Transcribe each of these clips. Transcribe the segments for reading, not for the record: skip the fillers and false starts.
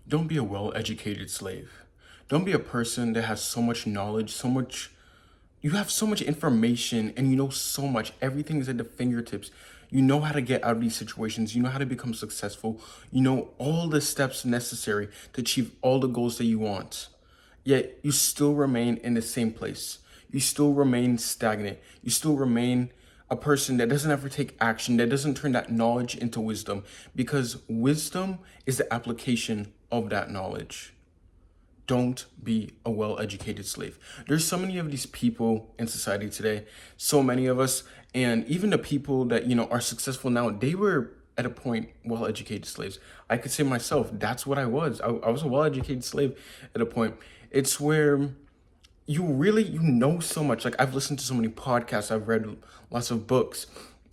Don't be a well-educated slave. Don't be a person that has so much knowledge, you have so much information and you know so much. Everything is at the fingertips. You know how to get out of these situations. You know how to become successful. You know all the steps necessary to achieve all the goals that you want. Yet you still remain in the same place. You still remain stagnant. You still remain a person that doesn't ever take action, that doesn't turn that knowledge into wisdom, because wisdom is the application of that knowledge. Don't be a well-educated slave. There's so many of these people in society today, so many of us, and even the people that, are successful now, they were at a point well-educated slaves. I could say myself, that's what I was. I was a well-educated slave at a point. It's where you know so much. Like, I've listened to so many podcasts, I've read lots of books,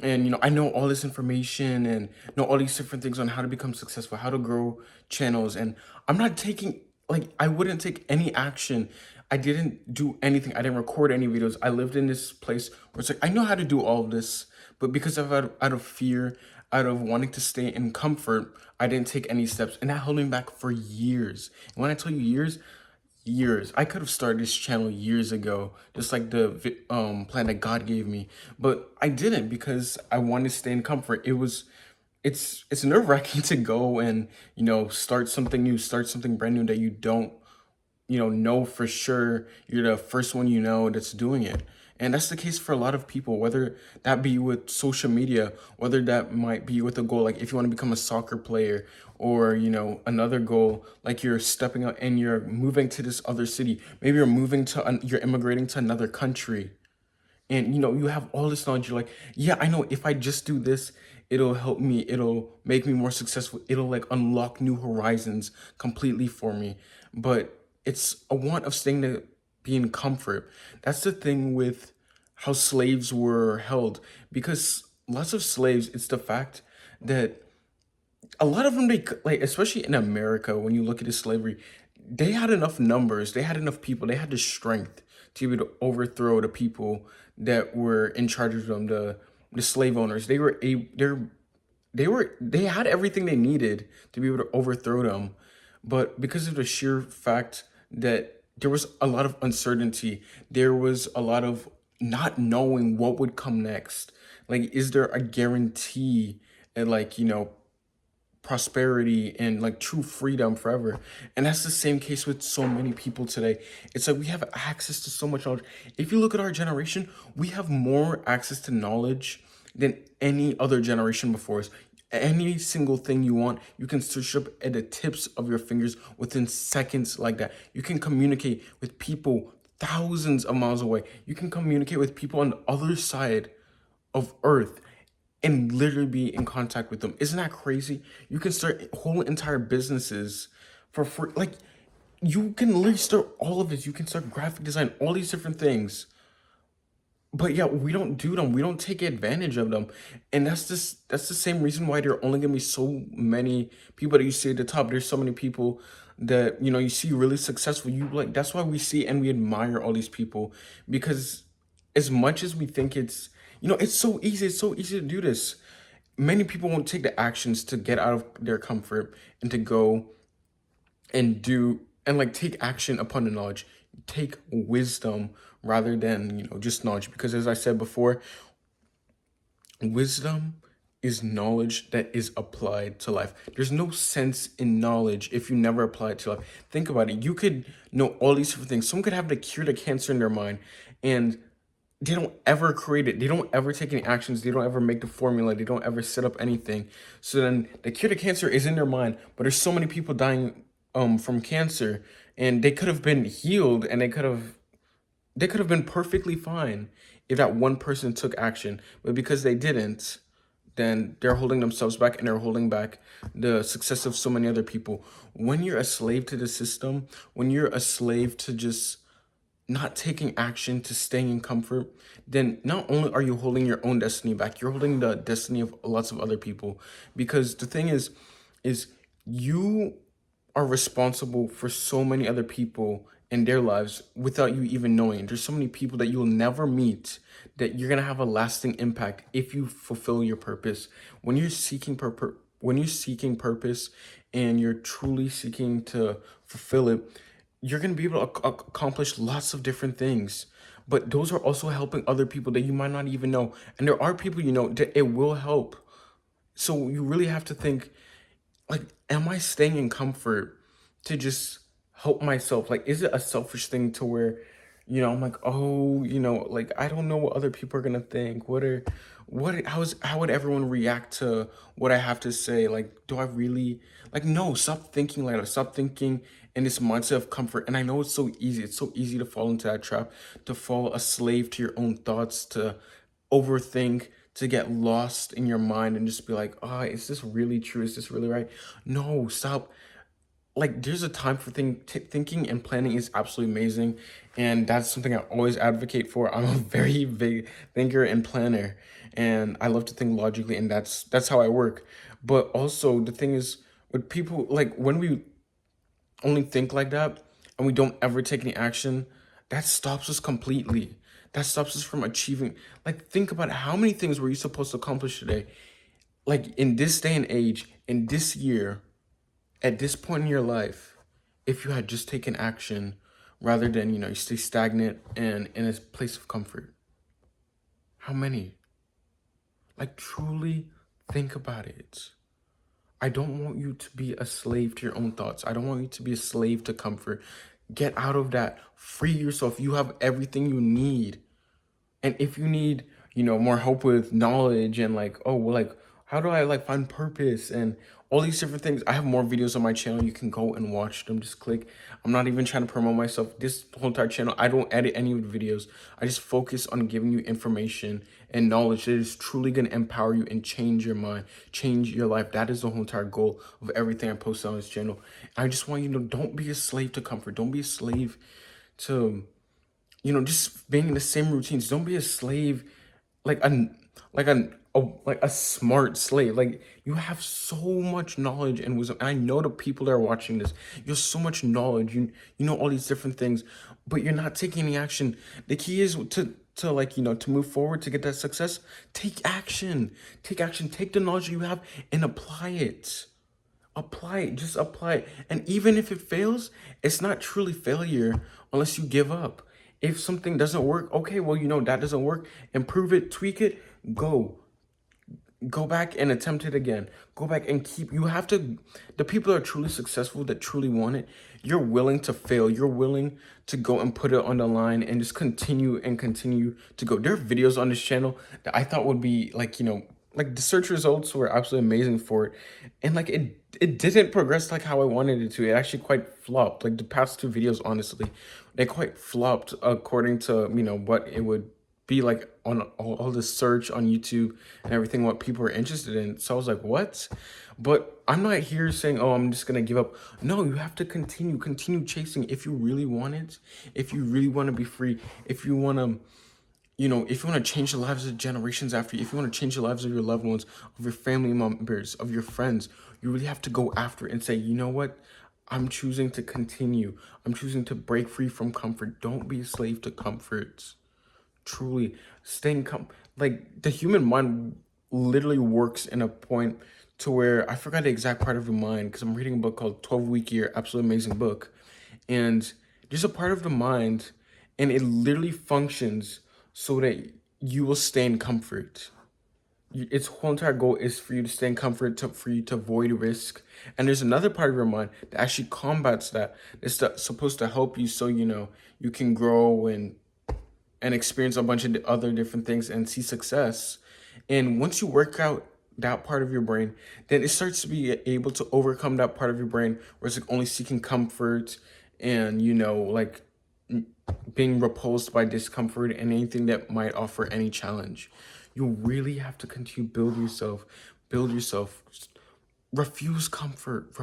and I know all this information and know all these different things on how to become successful, how to grow channels. And I'm not taking, like, I wouldn't take any action. I didn't do anything. I didn't record any videos. I lived in this place where it's like I know how to do all of this, but because of out of fear, out of wanting to stay in comfort, I didn't take any steps, and that held me back for years. And when I tell you years, years. I could have started this channel years ago, just like the plan that God gave me, but I didn't because I wanted to stay in comfort. It's nerve-wracking to go and start something new, start something brand new that you don't know for sure you're the first one that's doing it. And that's the case for a lot of people, whether that be with social media, whether that might be with a goal, like if you want to become a soccer player, or, another goal, like you're stepping out and you're moving to this other city. Maybe you're immigrating to another country, and you have all this knowledge. You're like, yeah, I know if I just do this, it'll help me, it'll make me more successful, it'll like unlock new horizons completely for me. But it's a want of staying to be in comfort. That's the thing with how slaves were held, because lots of slaves, it's the fact that a lot of them, like, especially in America, when you look at the slavery, they had enough numbers, they had enough people, they had the strength to be able to overthrow the people that were in charge of them, the slave owners. They had everything they needed to be able to overthrow them. But because of the sheer fact that there was a lot of uncertainty, there was a lot of not knowing what would come next. Like, is there a guarantee, and, like, prosperity and like true freedom forever? And that's the same case with so many people today. It's like we have access to so much knowledge. If you look at our generation, we have more access to knowledge than any other generation before us. Any single thing you want, you can search up at the tips of your fingers within seconds. Like that, you can communicate with people thousands of miles away. You can communicate with people on the other side of earth and literally be in contact with them. Isn't that crazy? You can start whole entire businesses for free. Like, you can literally start all of this. You can start graphic design, all these different things. But yeah, we don't do them. We don't take advantage of them. And that's the same reason why there are only gonna be so many people that you see at the top. There's so many people that you see really successful. You like That's why we see and we admire all these people, because as much as we think it's so easy, it's so easy to do this. Many people won't take the actions to get out of their comfort and to go and do and like take action upon the knowledge. Take wisdom rather than just knowledge, because as I said before, wisdom is knowledge that is applied to life. There's no sense in knowledge if you never apply it to life. Think about it. You could know all these different things. Someone could have the cure to cancer in their mind, and they don't ever create it. They don't ever take any actions. They don't ever make the formula. They don't ever set up anything. So then the cure to cancer is in their mind, but there's so many people dying from cancer, and they could have been healed, and they could have been perfectly fine if that one person took action. But because they didn't, then they're holding themselves back, and they're holding back the success of so many other people. When you're a slave to the system, when you're a slave to just not taking action, to staying in comfort, then not only are you holding your own destiny back, you're holding the destiny of lots of other people. Because the thing is you are responsible for so many other people in their lives without you even knowing. There's so many people that you'll never meet that you're gonna have a lasting impact if you fulfill your purpose. When you're seeking purpose and you're truly seeking to fulfill it, you're going to be able to accomplish lots of different things. But those are also helping other people that you might not even know. And there are people you know that it will help. So you really have to think, like, am I staying in comfort to just help myself? Like, is it a selfish thing to where, I'm like, oh, like, I don't know what other people are gonna think. How would everyone react to what I have to say? Like, do I really, like, no, stop thinking like that. Stop thinking in this mindset of comfort. And I know it's so easy. It's so easy to fall into that trap, to fall a slave to your own thoughts, to overthink, to get lost in your mind and just be like, is this really true? Is this really right? No, stop. Like, there's a time for thinking, and planning is absolutely amazing. And that's something I always advocate for. I'm a very big thinker and planner, and I love to think logically, and that's how I work. But also, the thing is, with people, like, when we only think like that and we don't ever take any action, that stops us completely. That stops us from achieving. Like, think about how many things were you supposed to accomplish today? Like, in this day and age, in this year, at this point in your life, if you had just taken action rather than, you stay stagnant and in a place of comfort. How many? Like, truly think about it. I don't want you to be a slave to your own thoughts. I don't want you to be a slave to comfort. Get out of that. Free yourself. You have everything you need. And if you need, more help with knowledge and like, oh, well, like, how do I like find purpose and all these different things? I have more videos on my channel. You can go and watch them. Just click. I'm not even trying to promote myself. This whole entire channel, I don't edit any of the videos. I just focus on giving you information and knowledge that is truly going to empower you and change your mind, change your life. That is the whole entire goal of everything I post on this channel. I just want you to don't be a slave to comfort. Don't be a slave to just being in the same routines. Don't be a slave, like a smart slave. Like, you have so much knowledge and wisdom. And I know the people that are watching this, you have so much knowledge. You know all these different things, but you're not taking any action. The key is to like, to move forward to get that success. Take action. Take action. Take the knowledge you have and apply it. Apply it. Just apply it. And even if it fails, it's not truly failure unless you give up. If something doesn't work, okay, well, that doesn't work. Improve it, tweak it, go back and attempt it again. Go back and you have to, the people that are truly successful, that truly want it, you're willing to fail. You're willing to go and put it on the line and just continue and continue to go. There are videos on this channel that I thought would be like, like the search results were absolutely amazing for it. And like, it didn't progress like how I wanted it to. It actually quite flopped. Like the past two videos, honestly, they quite flopped according to, what it would be like on all the search on YouTube and everything, what people are interested in. So I was like, what? But I'm not here saying, oh, I'm just gonna give up. No, you have to continue chasing. If you really want it, if you really want to be free, if you want to, if you want to change the lives of generations after you, if you want to change the lives of your loved ones, of your family members, of your friends, you really have to go after it and say, you know what? I'm choosing to continue. I'm choosing to break free from comfort. Don't be a slave to comfort. Truly, like the human mind literally works in a point to where I forgot the exact part of the mind because I'm reading a book called 12-Week Year, absolutely amazing book. And there's a part of the mind and it literally functions so that you will stay in comfort. Its whole entire goal is for you to stay in comfort, for you to avoid risk. And there's another part of your mind that actually combats that. It's supposed to help you so you can grow and experience a bunch of other different things and see success. And once you work out that part of your brain, then it starts to be able to overcome that part of your brain where it's like only seeking comfort and, like being repulsed by discomfort and anything that might offer any challenge. You really have to continue build yourself. Refuse comfort.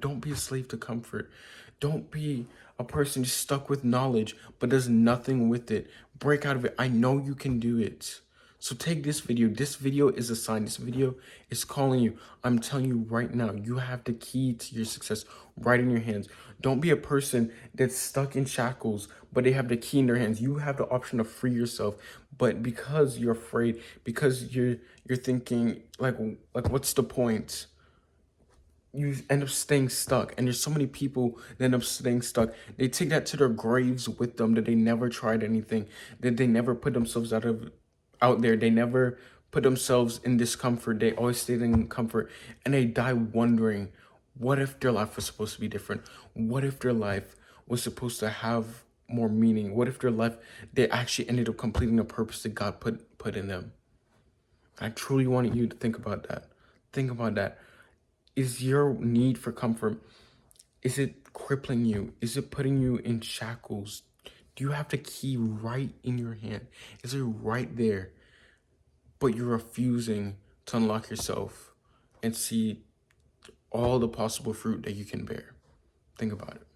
Don't be a slave to comfort. Don't be a person just stuck with knowledge but does nothing with it. Break out of it. I know you can do it. So take this video. This video is a sign. This video is calling you. I'm telling you right now, you have the key to your success right in your hands. Don't be a person that's stuck in shackles, but they have the key in their hands. You have the option to free yourself, but because you're afraid, because you're thinking like what's the point? you end up staying stuck. And there's so many people that end up staying stuck. They take that to their graves with them, that they never tried anything, that they never put themselves out there. They never put themselves in discomfort. They always stayed in comfort, and they die wondering, what if their life was supposed to be different? What if their life was supposed to have more meaning? What if their life, they actually ended up completing the purpose that God put in them? I truly wanted you to think about that. Think about that. Is your need for comfort, is it crippling you? Is it putting you in shackles? Do you have the key right in your hand? Is it right there? But you're refusing to unlock yourself and see all the possible fruit that you can bear. Think about it.